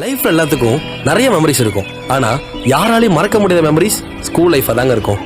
லைஃப்ல எல்லாத்துக்கும் நிறைய மெமரிஸ் இருக்கும். ஆனா யாராலையும் மறக்க முடியாத மெமரிஸ் ஸ்கூல் லைஃப் தாங்க இருக்கும்.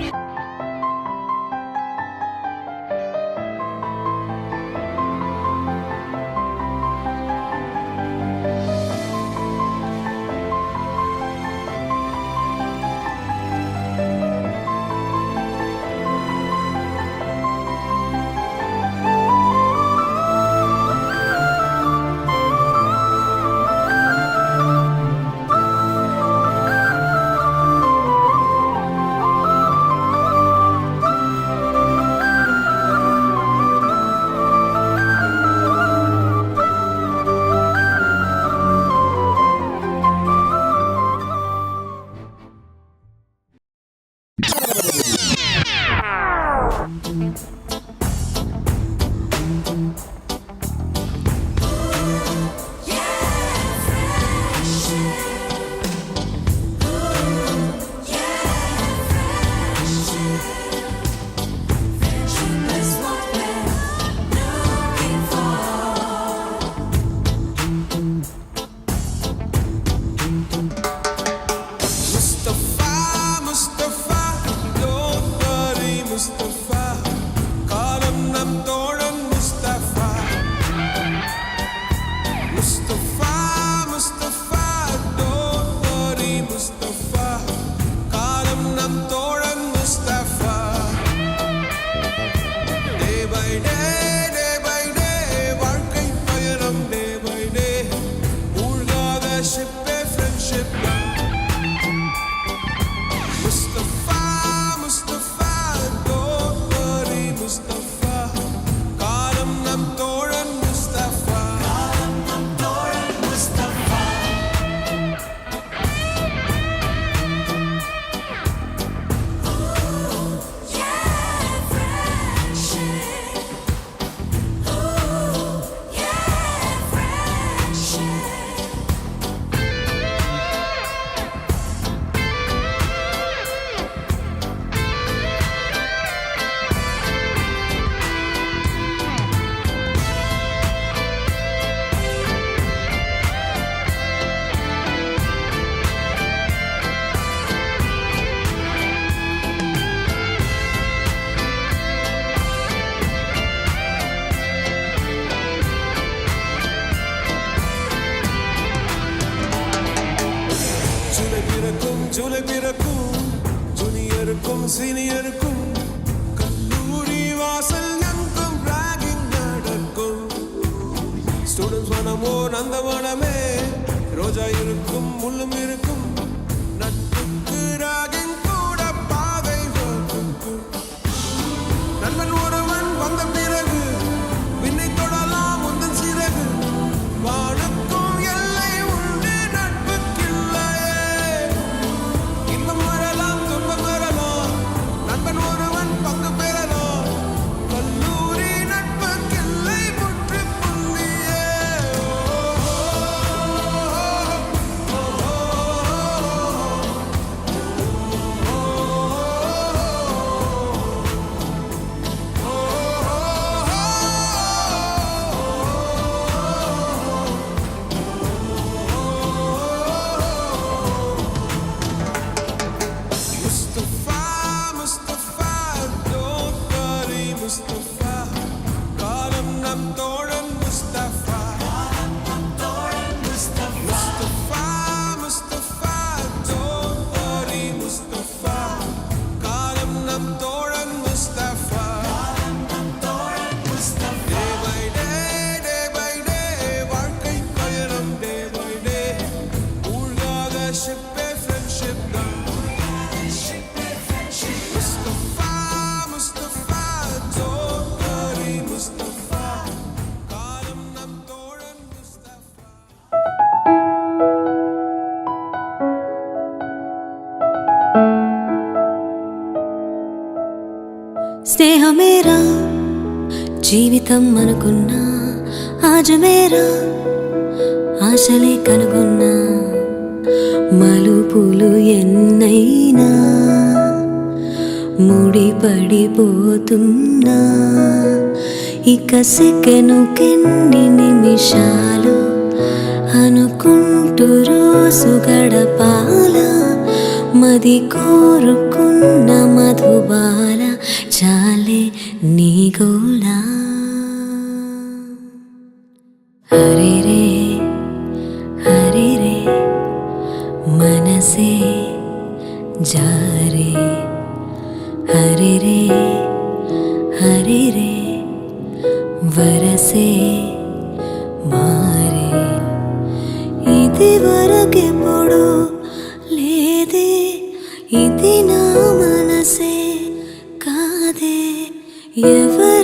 ஜூனியருக்கும் சீனியருக்கும் கல்லூரி வாசல் எங்கும் ராகிங் நடக்கும். ஸ்டூடெண்ட்ஸ் மனமோ நந்தவனமே, ரோஜா இருக்கும் முள்ளும் இருக்கும். நட்புக்கு ராகிங் கூட பாதை வகுக்கும். நண்பன் ஒருவன் வந்த பிறகு விண்ணை தொடலாம் முந்தன் சிறகு. வானுக்கும் எல்லை உண்டு நட்புக்கில்லையே. இன்பம் வரலாம் துன்பம் வரலாம், நண்பன் ஒருவன் பங்கு பெறலாம். கல்லூரி நட்புக்கில்லை முற்றுப்புள்ளியே. స్నేహమేరా జీవితం అనుకున్నా, ఆజమేరా ఆశలే కనుగొన్నా. మలుపులు ఎన్నైనా ముడిపడిపోతున్నా. ఇక సెకనుకెన్ని నిమిషాలు అనుకుంటూ రోజు గడపాల మది కోరుకున్న మధుబాల చాలే నీ గోలా హరే రే హరే రే మనసే జారే హరే రే హరే రే వరసే మారే ఇది వరకెప్పుడు లేదే ఇది నా మనసే కాదే ఎవరు